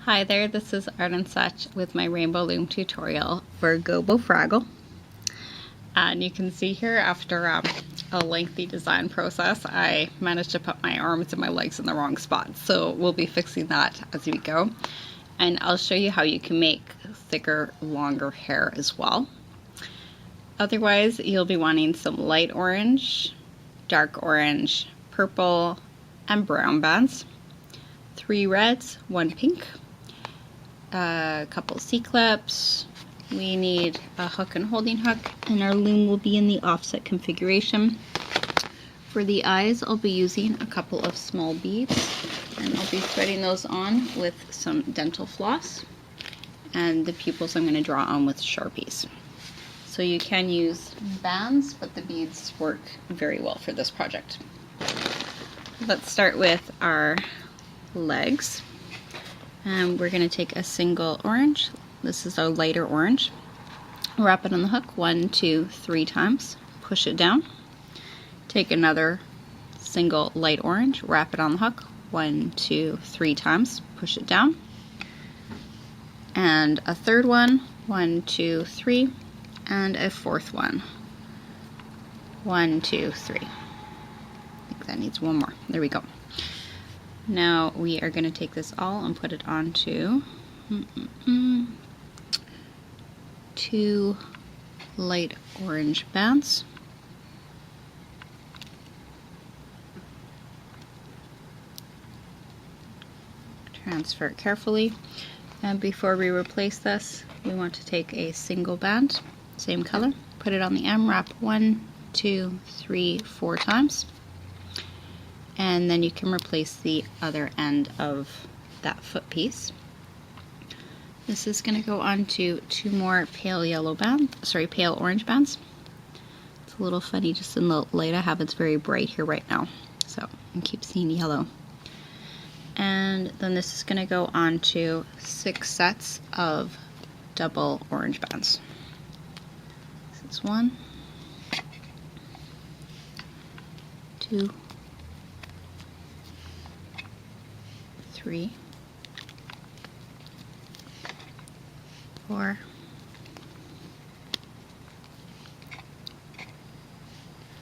Hi there, this is Art and Such with my Rainbow Loom tutorial for Gobo Fraggle. And you can see here after a lengthy design process, I managed to put my arms and my legs in the wrong spot. So we'll be fixing that as we go. And I'll show you how you can make thicker, longer hair as well. Otherwise, you'll be wanting some light orange, dark orange, purple, and brown bands. 3 reds, 1 pink. A couple C-clips. We need a hook and holding hook, and our loom will be in the offset configuration. For the eyes, I'll be using a couple of small beads, and I'll be threading those on with some dental floss, and the pupils I'm going to draw on with Sharpies. So you can use bands, but the beads work very well for this project. Let's start with our legs. And we're going to take a single orange. This is a lighter orange. Wrap it on the hook 1, 2, 3 times. Push it down. Take another single light orange. Wrap it on the hook 1, 2, 3 times. Push it down. And a third one. 1, 2, 3. And a fourth one. 1, 2, 3. I think that needs one more. There we go. Now we are going to take this all and put it onto 2 light orange bands. Transfer it carefully, and before we replace this, we want to take a single band, same color, put it on the M, wrap 1, 2, 3, 4 times. And then you can replace the other end of that foot piece. This is going to go onto 2 more pale orange bands. It's a little funny just in the light I have, it's very bright here right now, so I keep seeing yellow. And then this is going to go onto 6 sets of double orange bands. This is 1, 2, 3, 4,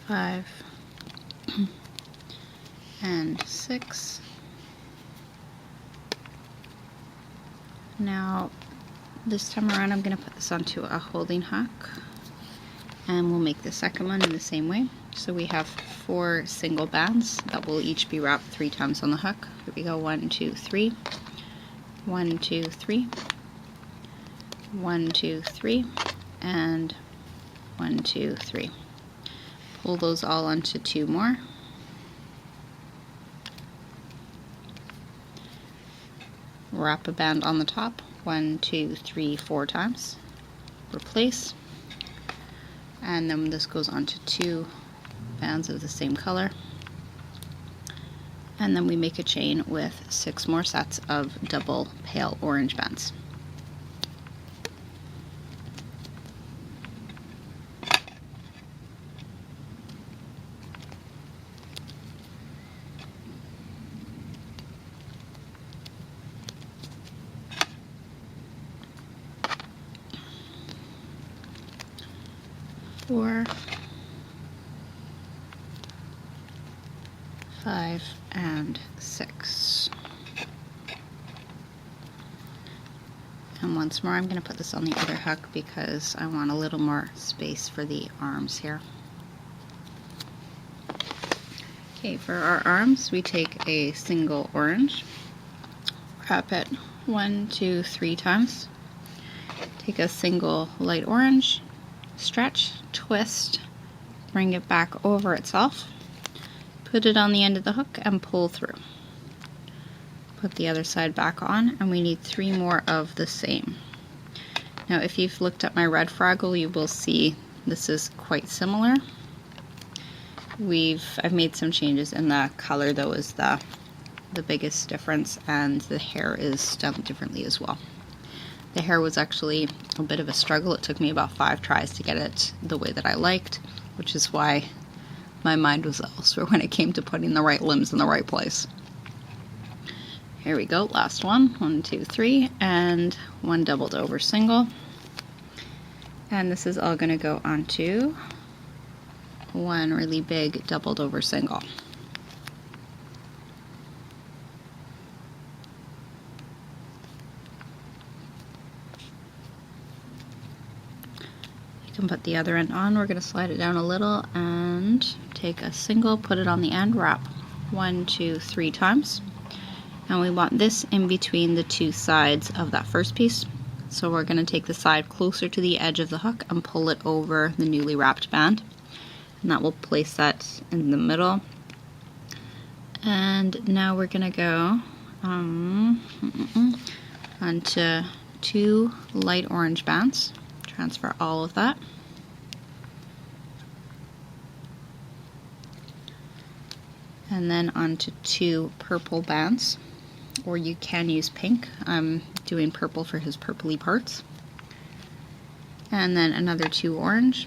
5, and 6. Now, this time around I'm going to put this onto a holding hook, and we'll make the second one in the same way. So we have 4 single bands that will each be wrapped 3 times on the hook. Here we go, 1, 2, 3, 1, 2, 3, 1, 2, 3, and 1, 2, 3. Pull those all onto 2 more. Wrap a band on the top, 1, 2, 3, 4 times. Replace. And then this goes onto 2 bands of the same color, and then we make a chain with 6 more sets of double pale orange bands. Four, 5, and 6. And once more, I'm going to put this on the other hook because I want a little more space for the arms here. Okay, for our arms, we take a single orange, wrap it 1, 2, 3 times, take a single light orange, stretch, twist, bring it back over itself, put it on the end of the hook and pull through. Put the other side back on, and we need 3 more of the same. Now if you've looked at my red Fraggle, you will see this is quite similar. I've made some changes in the color though is the biggest difference, and the hair is done differently as well. The hair was actually a bit of a struggle. It took me about 5 tries to get it the way that I liked, which is why my mind was elsewhere when it came to putting the right limbs in the right place. Here we go, last one. 1, 2, 3, and one doubled over single. And this is all going to go onto one really big doubled over single. You can put the other end on. We're going to slide it down a little and take a single, put it on the end, wrap 1, 2, 3 times. And we want this in between the two sides of that first piece. So we're going to take the side closer to the edge of the hook and pull it over the newly wrapped band. And that will place that in the middle. And now we're going to go onto 2 light orange bands. Transfer all of that. And then onto 2 purple bands. Or you can use pink. I'm doing purple for his purpley parts. And then another 2 orange.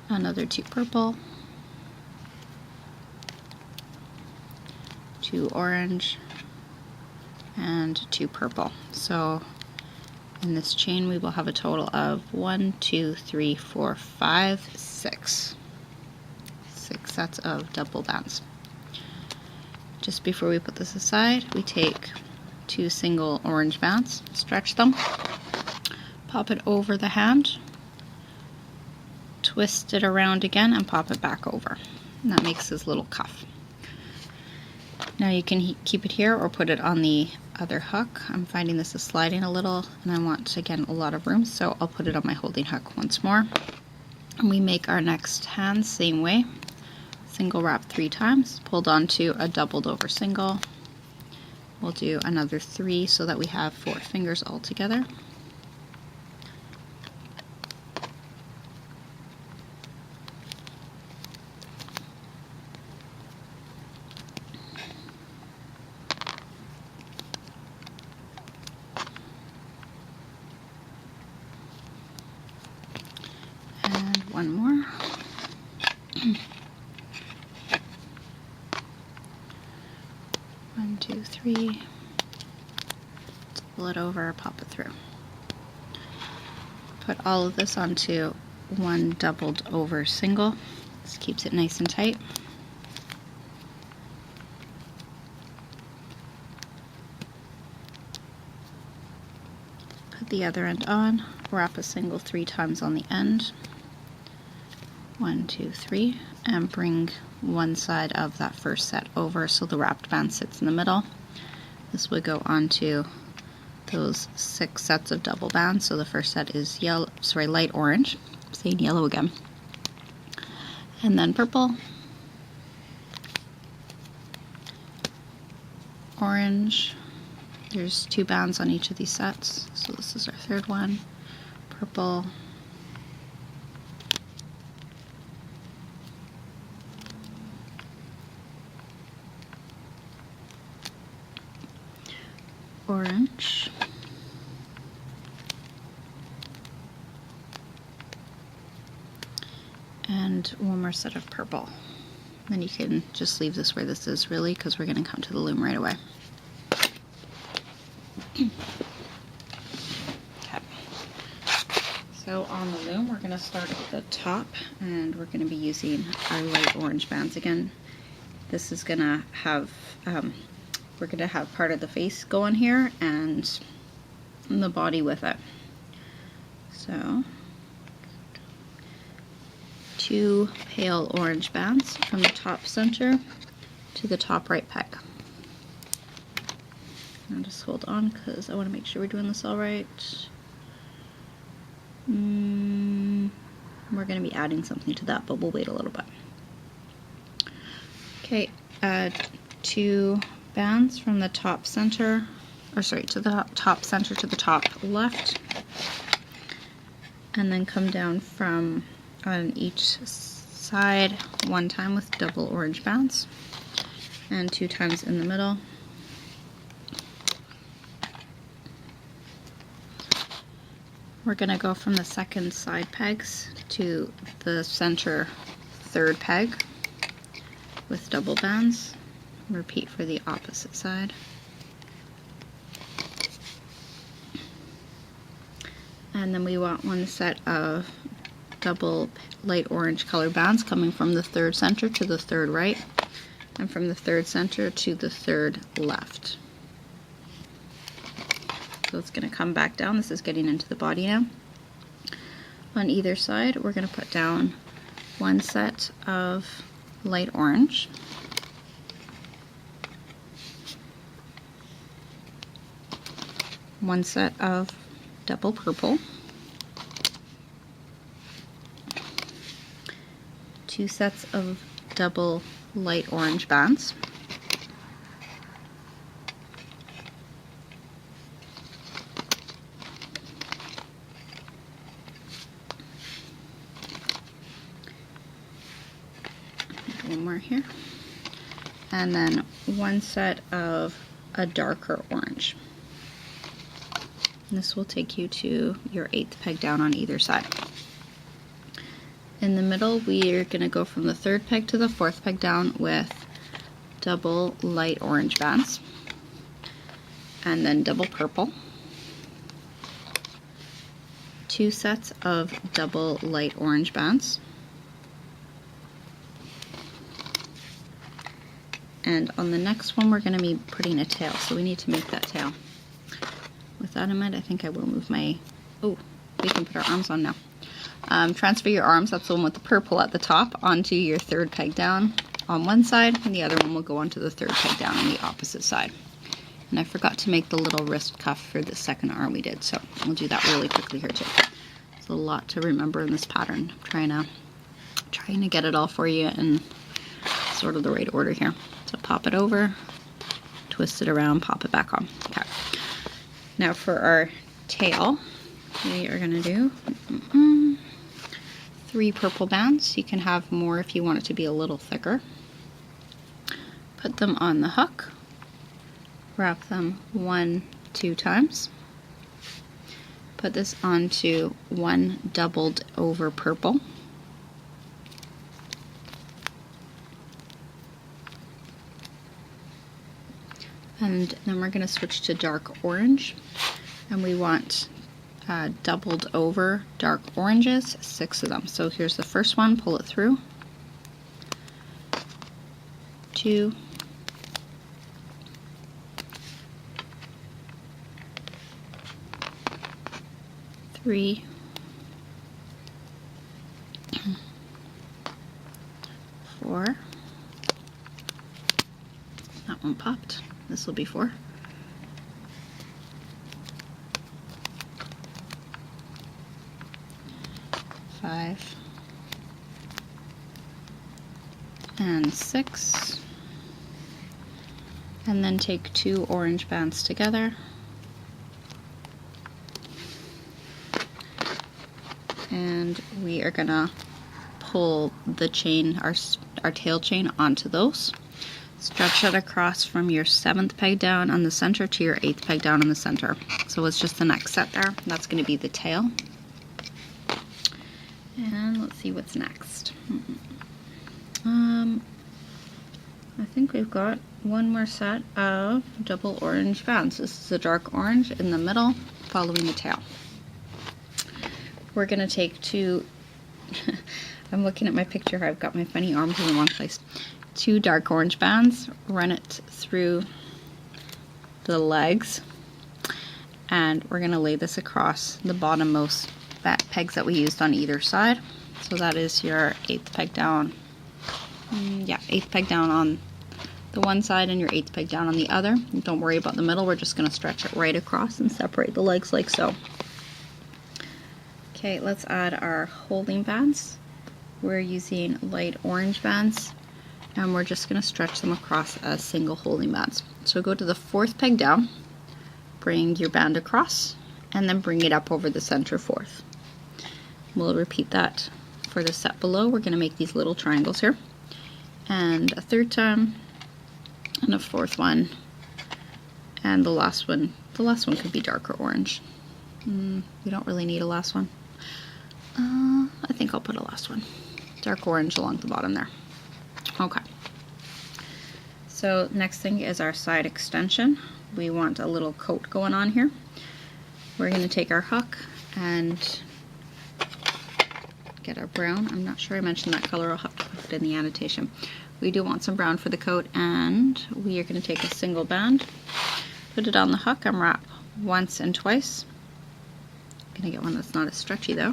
Another 2 purple. 2 orange. And 2 purple. So in this chain we will have a total of 1, 2, 3, 4, 5, 6. 6 sets of double bands. Just before we put this aside, we take 2 single orange bands, stretch them, pop it over the hand, twist it around again, and pop it back over. And that makes this little cuff. Now you can keep it here or put it on the other hook. I'm finding this is sliding a little and I want, again, a lot of room, so I'll put it on my holding hook once more. And we make our next hand same way. Single wrap 3 times, pulled onto a doubled over single. We'll do another 3 so that we have 4 fingers all together. And one more. 1, 2, 3. Pull it over, pop it through. Put all of this onto one doubled over single. This keeps it nice and tight. Put the other end on, wrap a single 3 times on the end. 1, 2, 3, and bring one side of that first set over so the wrapped band sits in the middle. This would go onto those 6 sets of double bands. So the first set is light orange. I'm saying yellow again. And then purple, orange. There's 2 bands on each of these sets. So this is our third one. Purple, orange, and one more set of purple. Then you can just leave this where this is really, because we're going to come to the loom right away. Okay. So on the loom we're going to start at the top and we're going to be using our light orange bands again. This is going to have we're going to have part of the face go on here and the body with it. So 2 pale orange bands from the top center to the top right peg. I'll just hold on because I want to make sure we're doing this all right. We're going to be adding something to that, but we'll wait a little bit. Okay, add 2 bands from the top center, to the top center to the top left, and then come down from on each side 1 time with double orange bands and 2 times in the middle. We're going to go from the second side pegs to the center third peg with double bands. Repeat for the opposite side. And then we want one set of double light orange color bands coming from the third center to the third right, and from the third center to the third left. So it's going to come back down. This is getting into the body now. On either side, we're going to put down one set of light orange, one set of double purple, two sets of double light orange bands, one more here, and then one set of a darker orange. And this will take you to your 8th peg down on either side. In the middle, we are going to go from the 3rd peg to the 4th peg down with double light orange bands, and then double purple, two sets of double light orange bands, and on the next one we're going to be putting a tail, so we need to make that tail. With that in mind, I think I will move my, oh, we can put our arms on now. Transfer your arms, that's the one with the purple at the top, onto your 3rd peg down on one side, and the other one will go onto the 3rd peg down on the opposite side. And I forgot to make the little wrist cuff for the second arm we did, so we'll do that really quickly here too. There's a lot to remember in this pattern. I'm trying to get it all for you in sort of the right order here. So pop it over, twist it around, pop it back on. Okay. Now for our tail, we are going to do 3 purple bands. You can have more if you want it to be a little thicker. Put them on the hook, wrap them 1-2 times. Put this onto one doubled over purple. And then we're going to switch to dark orange, and we want doubled over dark oranges, 6 of them. So here's the first one, pull it through, 2, 3, 4, that one popped. This will be 4. 5 and 6. And then take 2 orange bands together. And we are gonna pull the chain, our tail chain onto those. Stretch it across from your 7th peg down on the center to your 8th peg down on the center. So it's just the next set there. That's going to be the tail. And let's see what's next. I think we've got one more set of double orange bands. This is a dark orange in the middle, following the tail. We're going to take 2, I'm looking at my picture here, I've got my funny arms in the wrong place. 2 dark orange bands, run it through the legs, and we're going to lay this across the bottommost pegs that we used on either side. So that is your 8th peg down, 8th peg down on the one side and your 8th peg down on the other. And don't worry about the middle, we're just going to stretch it right across and separate the legs like so. Okay, let's add our holding bands. We're using light orange bands, and we're just going to stretch them across as single holding bands. So go to the 4th peg down, bring your band across, and then bring it up over the center 4th. We'll repeat that for the set below. We're going to make these little triangles here, and a 3rd time, and a 4th one, and the last one. The last one could be darker orange. We don't really need a last one. I think I'll put a last one. Dark orange along the bottom there. Okay. So next thing is our side extension. We want a little coat going on here. We're going to take our hook and get our brown. I'm not sure I mentioned that color. I'll have to put it in the annotation. We do want some brown for the coat, and we are going to take a single band, put it on the hook and wrap once and twice. I'm going to get one that's not as stretchy though.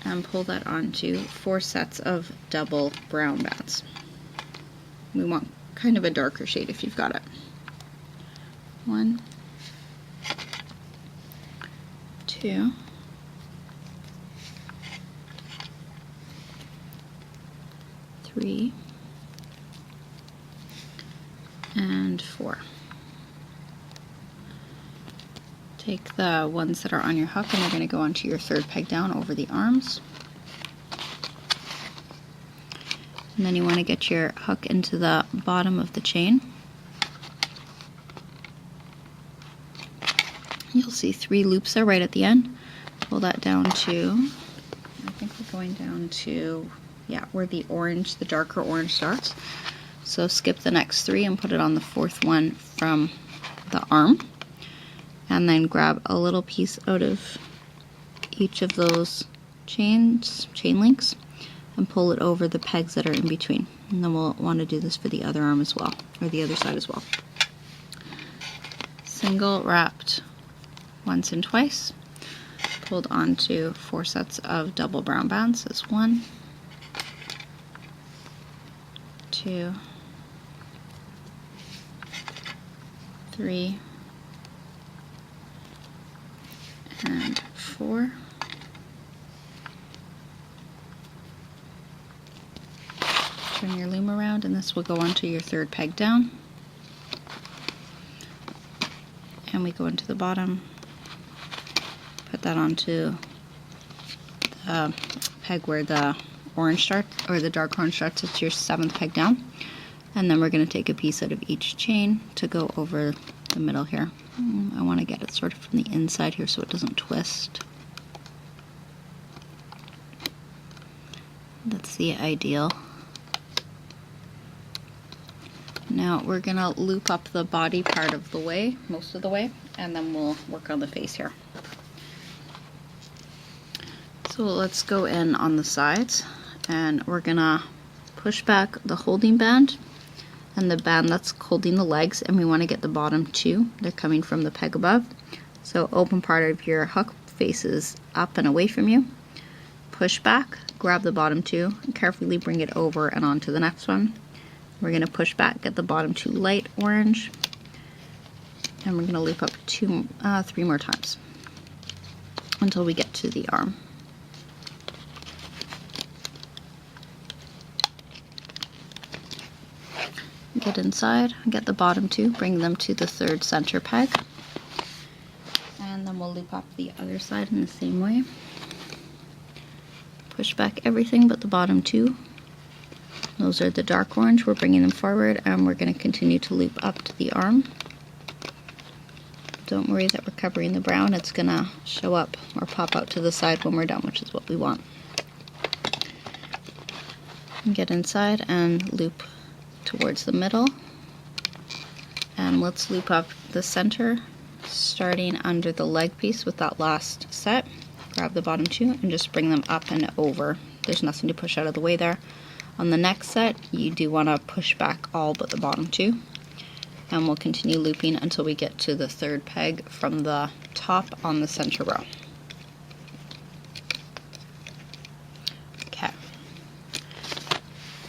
And pull that onto 4 sets of double brown bands. We want kind of a darker shade if you've got it. 1, 2, 3, and 4. Take the ones that are on your hook and they're going to go onto your 3rd peg down over the arms. And then you want to get your hook into the bottom of the chain. You'll see 3 loops there right at the end. Pull that down to, I think we're going down to, yeah, where the orange, the darker orange starts. So skip the next 3 and put it on the 4th one from the arm. And then grab a little piece out of each of those chain links and pull it over the pegs that are in between. And then we'll want to do this for the other arm as well, or the other side as well. Single wrapped once and twice, pulled onto 4 sets of double brown bands. That's 1, 2, 3, and 4. Turn your loom around and this will go onto your 3rd peg down. And we go into the bottom, put that onto the peg where the orange starts, or the dark orange starts. It's your 7th peg down. And then we're going to take a piece out of each chain to go over the middle here. I want to get it sort of from the inside here so it doesn't twist. That's the ideal. Now we're going to loop up the body part of the way, most of the way, and then we'll work on the face here. So let's go in on the sides, and we're going to push back the holding band and the band that's holding the legs, and we want to get the bottom 2. They're coming from the peg above. So open part of your hook faces up and away from you. Push back, grab the bottom 2, and carefully bring it over and onto the next one. We're going to push back, get the bottom 2 light orange, and we're going to loop up 3 more times until we get to the arm. Get inside, get the bottom 2, bring them to the 3rd center peg, and then we'll loop up the other side in the same way. Push back everything but the bottom 2. Those are the dark orange. We're bringing them forward, and we're going to continue to loop up to the arm. Don't worry that we're covering the brown. It's going to show up or pop out to the side when we're done, which is what we want. Get inside and loop towards the middle, and let's loop up the center, starting under the leg piece with that last set. Grab the bottom 2 and just bring them up and over. There's nothing to push out of the way there. On the next set, you do want to push back all but the bottom 2, and we'll continue looping until we get to the 3rd peg from the top on the center row. Okay.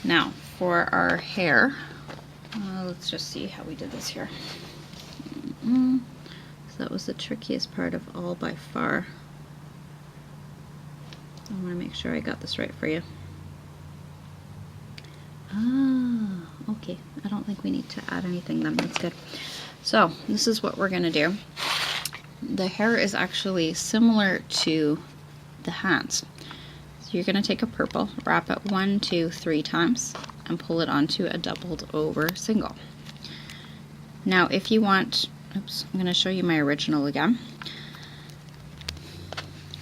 Now for our hair, let's just see how we did this here. So that was the trickiest part of all by far. I want to make sure I got this right for you. Ah, okay. I don't think we need to add anything then. That's good. So this is what we're going to do. The hair is actually similar to the hands. So you're going to take a purple, wrap it 1, 2, 3 times, and pull it onto a doubled over single. Now if you want, oops, I'm going to show you my original again.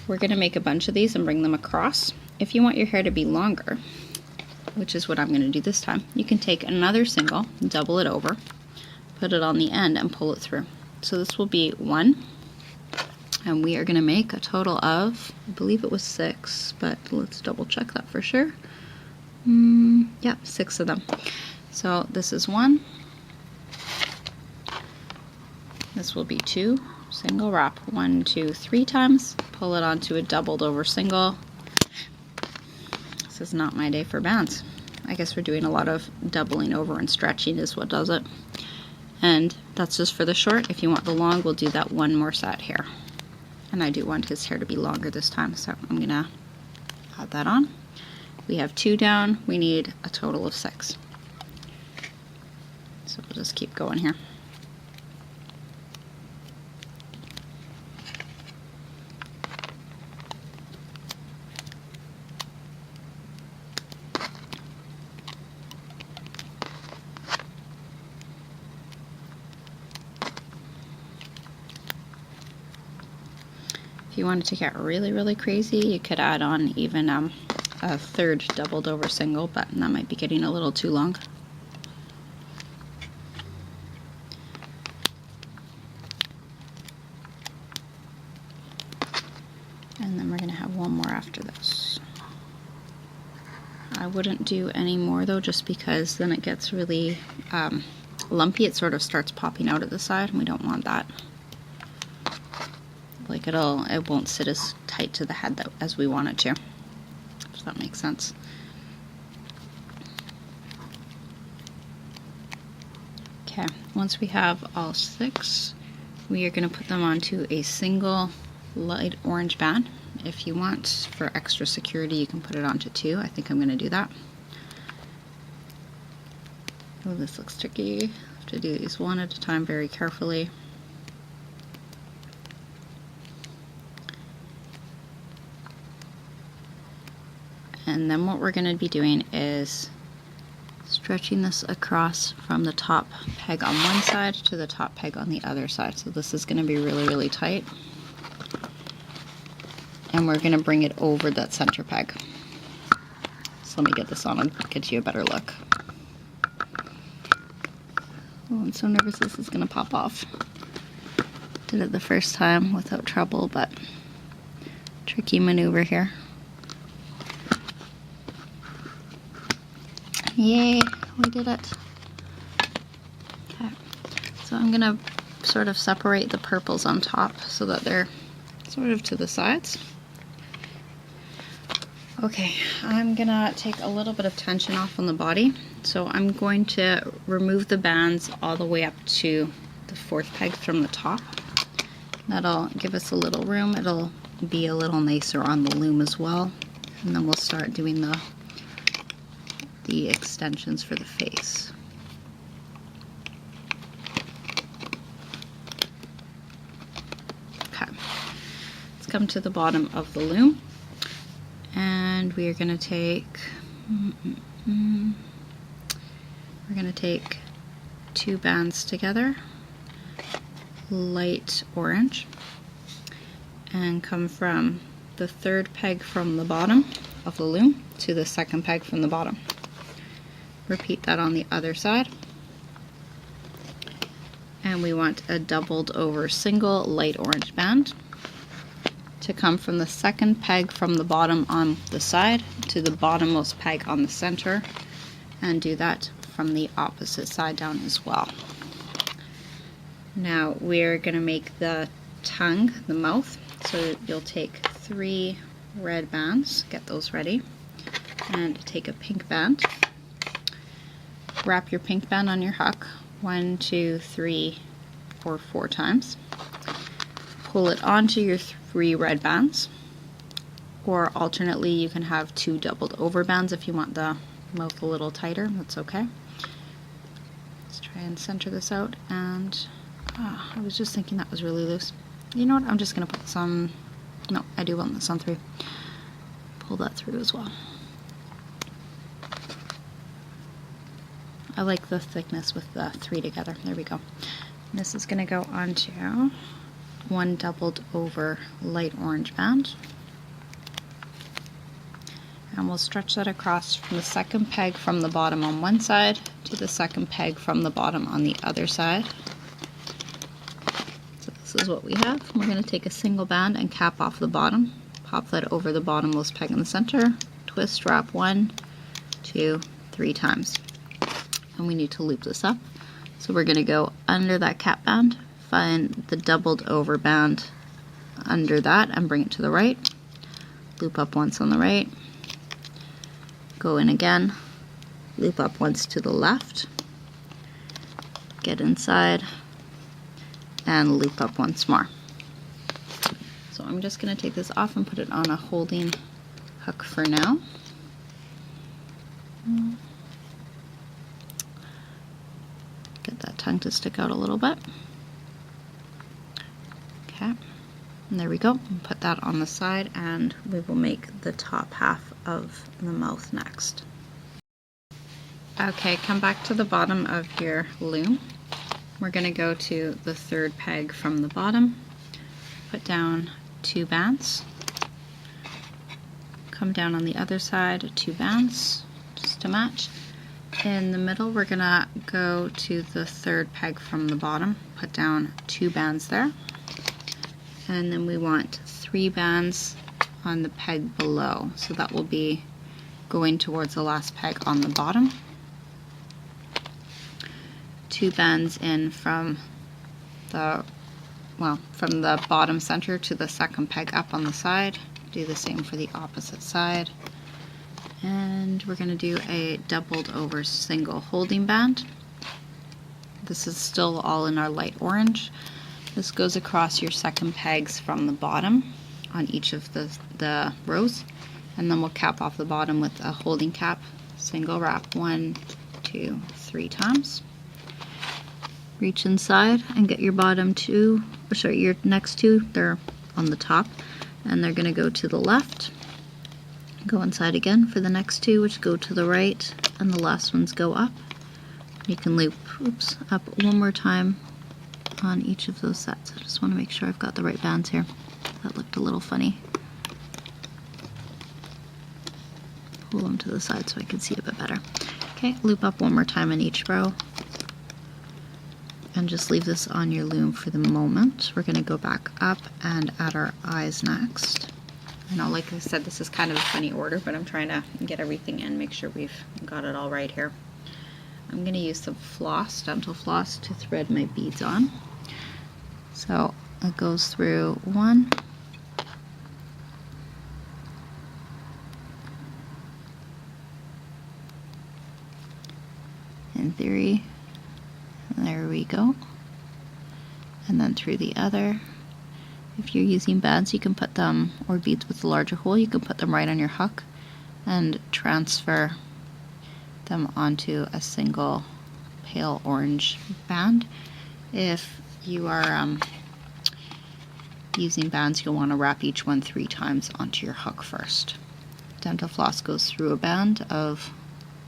We're going to make a bunch of these and bring them across. If you want your hair to be longer, which is what I'm going to do this time, you can take another single, double it over, put it on the end, and pull it through. So this will be 1, and we are going to make a total of, I believe it was 6, but let's double check that for sure. Yeah, 6 of them. So this is 1. This will be 2. Single wrap 1, 2, 3 times. Pull it onto a doubled over single. This is not my day for bands. I guess we're doing a lot of doubling over and stretching is what does it. And that's just for the short. If you want the long, we'll do that one more set here. And I do want his hair to be longer this time, so I'm gonna add that on. We have 2 down, we need a total of 6. So we'll just keep going here. If you wanted to get really, really crazy, you could add on even a 3rd doubled over single, but that might be getting a little too long. And then we're going to have one more after this. I wouldn't do any more though, just because then it gets really lumpy. It sort of starts popping out at the side, and we don't want that. Like it won't sit as tight to the head as we want it to. If that makes sense. Okay, once we have all 6, we are going to put them onto a single light orange band. If you want, for extra security, you can put it onto 2. I think I'm going to do that. Oh, this looks tricky. I have to do these one at a time very carefully. And then what we're going to be doing is stretching this across from the top peg on one side to the top peg on the other side. So this is going to be really, really tight. And we're going to bring it over that center peg. So let me get this on and get you a better look. Oh, I'm so nervous this is going to pop off. Did it the first time without trouble, but tricky maneuver here. Yay, we did it. Okay, so I'm gonna sort of separate the purples on top so that they're sort of to the sides. Okay, I'm gonna take a little bit of tension off on the body. So I'm going to remove the bands all the way up to the 4th peg from the top. That'll give us a little room. It'll be a little nicer on the loom as well. And then we'll start doing the extensions for the face. Okay, let's come to the bottom of the loom, and we are going to take we're going to take 2 bands together, light orange, and come from the 3rd peg from the bottom of the loom to the 2nd peg from the bottom. Repeat that on the other side. And we want a doubled over single light orange band to come from the 2nd peg from the bottom on the side to the bottommost peg on the center, and do that from the opposite side down as well. Now we're going to make the tongue, the mouth, so you'll take 3 red bands, get those ready, and take a pink band. Wrap your pink band on your hook 1, 2, 3, or 4 times. Pull it onto your 3 red bands, or alternately you can have 2 doubled over bands if you want the mouth a little tighter. That's okay. Let's try and center this out, and I was just thinking that was really loose. You know what, I'm just going to put this on, no, I do want this on 3. Pull that through as well. I like the thickness with the 3 together. There we go. And this is going to go onto 1 doubled over light orange band. And we'll stretch that across from the second peg from the bottom on one side to the second peg from the bottom on the other side. So this is what we have. We're going to take a single band and cap off the bottom. Pop that over the bottommost peg in the center. Twist, wrap 1, 2, 3 times. And we need to loop this up. So we're going to go under that cap band, find the doubled over band under that and bring it to the right. Loop up once on the right. Go in again, loop up once to the left, get inside, and loop up once more. So I'm just going to take this off and put it on a holding hook for now. Get that tongue to stick out a little bit. Okay, and there we go. Put that on the side, and we will make the top half of the mouth next. Okay, come back to the bottom of your loom. We're going to go to the third peg from the bottom, put down 2 bands, come down on the other side 2 bands just to match. In the middle we're going to go to the third peg from the bottom, put down 2 bands there, and then we want 3 bands on the peg below, so that will be going towards the last peg on the bottom. 2 bands in from the bottom center to the second peg up on the side. Do the same for the opposite side. And we're going to do a doubled over single holding band. This is still all in our light orange. This goes across your second pegs from the bottom on each of the rows, and then we'll cap off the bottom with a holding cap, single wrap 1, 2, 3 times. Reach inside and get your bottom 2, or sorry, your next 2, they're on the top, and they're going to go to the left. Go inside again for the next 2, which go to the right, and the last ones go up. You can loop up one more time on each of those sets. I just want to make sure I've got the right bands here. That looked a little funny. Pull them to the side so I can see a bit better. Okay, loop up one more time in each row. And just leave this on your loom for the moment. We're going to go back up and add our eyes next. I know, like I said, this is kind of a funny order, but I'm trying to get everything in, make sure we've got it all right here. I'm going to use some floss, dental floss, to thread my beads on. So it goes through 1, and 3, there we go, and then through the other. If you're using bands, you can put them, or beads with a larger hole, you can put them right on your hook and transfer them onto a single pale orange band. If you are using bands, you'll want to wrap each one 3 times onto your hook first. Dental floss goes through a band of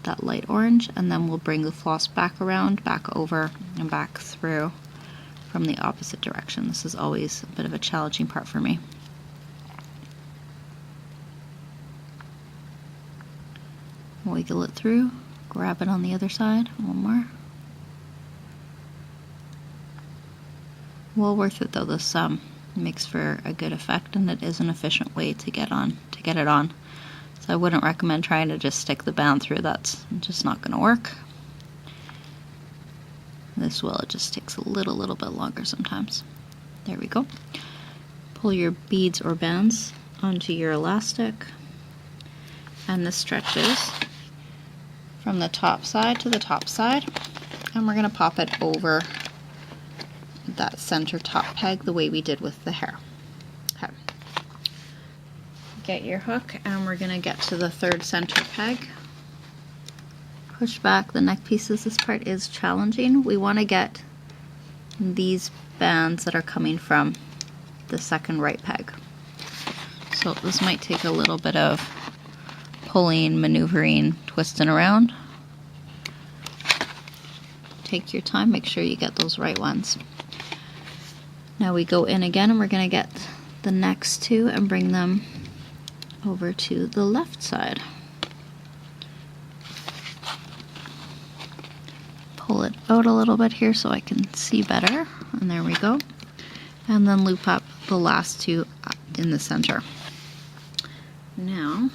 that light orange, and then we'll bring the floss back around, back over, and back through from the opposite direction. This is always a bit of a challenging part for me. Wiggle it through, grab it on the other side, one more. Well worth it though. This makes for a good effect, and it is an efficient way to get it on. So I wouldn't recommend trying to just stick the band through. That's just not going to work. This will, it just takes a little bit longer sometimes. There we go. Pull your beads or bands onto your elastic, and this stretches from the top side to the top side, and we're going to pop it over that center top peg the way we did with the hair. Okay. Get your hook, and we're going to get to the third center peg. Push back the neck pieces. This part is challenging. We want to get these bands that are coming from the second right peg. So this might take a little bit of pulling, maneuvering, twisting around. Take your time, make sure you get those right ones. Now we go in again, and we're going to get the next 2 and bring them over to the left side. pull it out a little bit here so I can see better. And there we go. And then loop up the last two in the center. Now,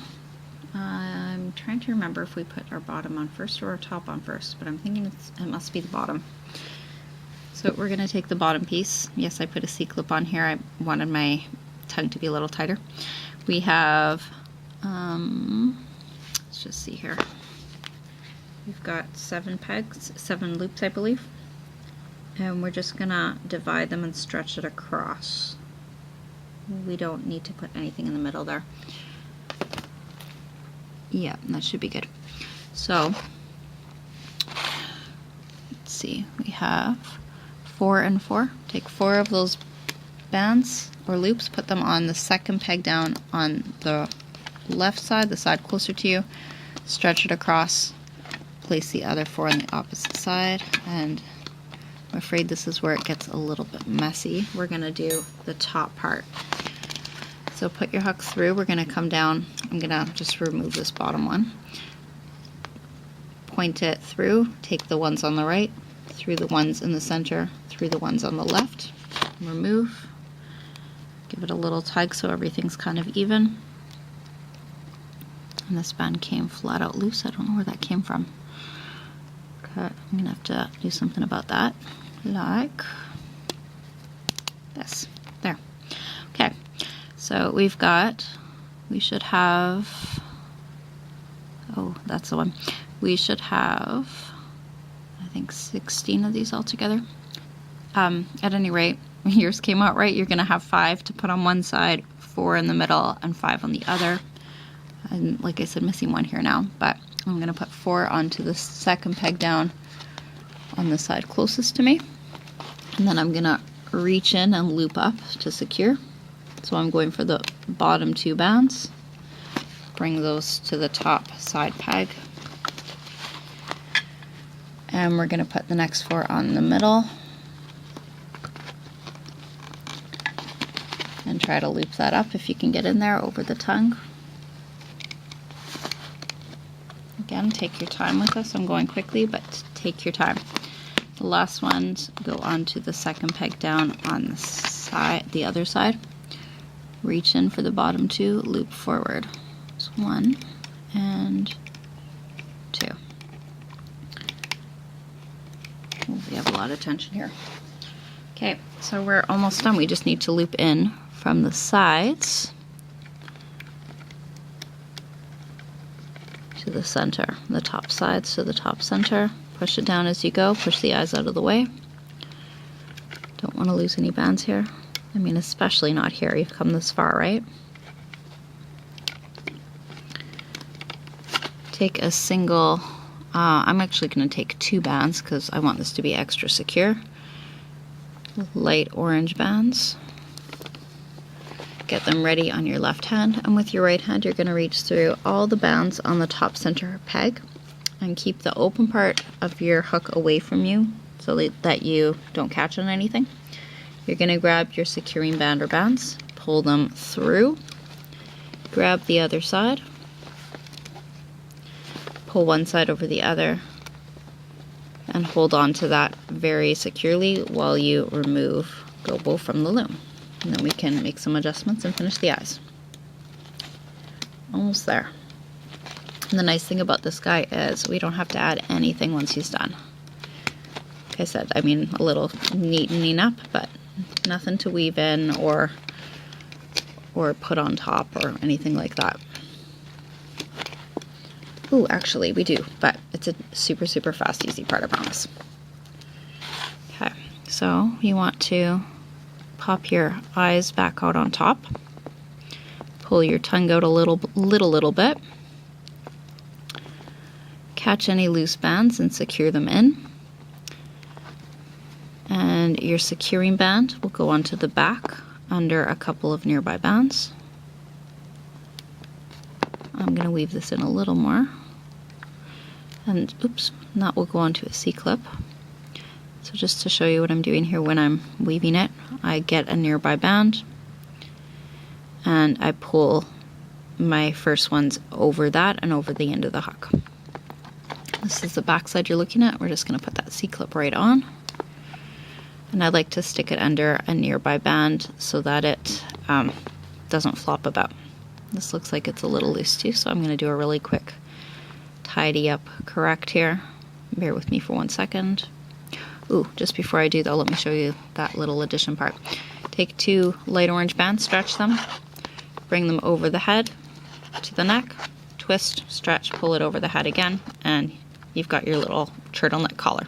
I'm trying to remember if we put our bottom on first or our top on first, but I'm thinking it must be the bottom. So we're going to take the bottom piece. Yes, I put a C-clip on here. I wanted my tongue to be a little tighter. We have, let's just see here. We've got 7 pegs, 7 loops, I believe. And we're just going to divide them and stretch it across. We don't need to put anything in the middle there. Yeah, that should be good. So, let's see, we have 4 and 4. Take 4 of those bands or loops, put them on the second peg down on the left side, the side closer to you, stretch it across, place the other 4 on the opposite side, and I'm afraid this is where it gets a little bit messy. We're going to do the top part. So put your hook through, we're going to come down, I'm going to just remove this bottom one, point it through, take the ones on the right, through the ones in the center, through the ones on the left, remove, give it a little tug so everything's kind of even. And this band came flat out loose, I don't know where that came from. Okay, I'm going to have to do something about that, like this, there. Okay. So we should have, oh, that's the one. We should have, I think 16 of these altogether. At any rate, yours came out right. You're gonna have 5 to put on one side, 4 in the middle, and 5 on the other. And like I said, missing 1 here now, but I'm gonna put 4 onto the second peg down on the side closest to me. And then I'm gonna reach in and loop up to secure. So I'm going for the bottom 2 bands, bring those to the top side peg, and we're going to put the next 4 on the middle and try to loop that up if you can get in there over the tongue. Again, take your time with this. I'm going quickly, but take your time. The last ones go onto the second peg down on the side, the other side. Reach in for the bottom 2, loop forward. So 1 and 2. Oh, we have a lot of tension here. Okay, so we're almost done. We just need to loop in from the sides to the center, the top sides to the top center. Push it down as you go, push the eyes out of the way. Don't want to lose any bands here. I mean, especially not here. You've come this far, right? Take a single, I'm actually going to take 2 bands because I want this to be extra secure. Light orange bands. Get them ready on your left hand, and with your right hand you're going to reach through all the bands on the top center peg and keep the open part of your hook away from you so that you don't catch on anything. You're going to grab your securing band or bands, pull them through, grab the other side, pull one side over the other, and hold on to that very securely while you remove Gobo from the loom. And then we can make some adjustments and finish the eyes. Almost there. And the nice thing about this guy is we don't have to add anything once he's done. Like I said, I mean, a little neatening up, but nothing to weave in or put on top or anything like that. Ooh, actually we do, but it's a super, super fast, easy part, I promise. Okay, so you want to pop your eyes back out on top, pull your tongue out a little bit, catch any loose bands and secure them in. And your securing band will go onto the back under a couple of nearby bands. I'm going to weave this in a little more. And oops, that will go onto a C-clip. So just to show you what I'm doing here when I'm weaving it, I get a nearby band and I pull my first ones over that and over the end of the hook. This is the back side you're looking at. We're just going to put that C-clip right on. And I like to stick it under a nearby band so that it doesn't flop about. This looks like it's a little loose too, so I'm going to do a really quick tidy up correct here. Bear with me for 1 second. Ooh, just before I do though, let me show you that little addition part. Take 2 light orange bands, stretch them, bring them over the head to the neck, twist, stretch, pull it over the head again, and you've got your little turtleneck collar.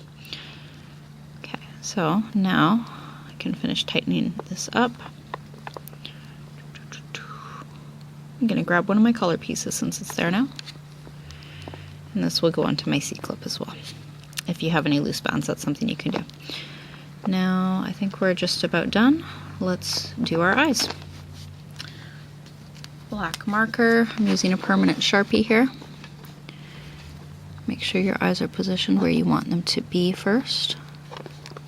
Okay, so now I can finish tightening this up. I'm going to grab one of my collar pieces since it's there now. And this will go onto my C-clip as well. If you have any loose bands, that's something you can do. Now, I think we're just about done. Let's do our eyes. Black marker. I'm using a permanent Sharpie here. Make sure your eyes are positioned where you want them to be first,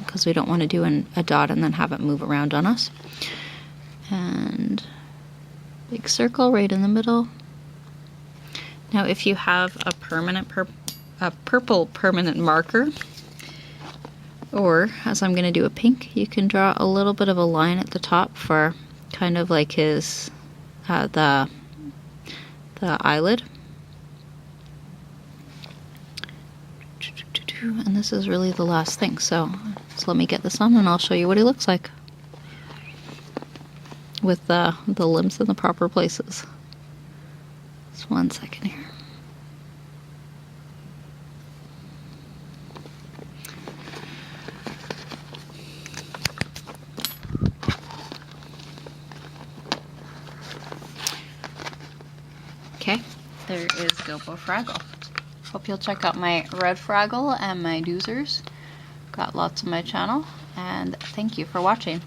because we don't want to do a dot and then have it move around on us. And big circle right in the middle. Now, if you have a purple permanent marker, or as I'm going to do a pink, you can draw a little bit of a line at the top for kind of like his the eyelid. And this is really the last thing, so let me get this on and I'll show you what he looks like with the limbs in the proper places. Just 1 second here. Okay, there is Gobo Fraggle. Hope you'll check out my red Fraggle and my doozers. Got lots on my channel, and thank you for watching.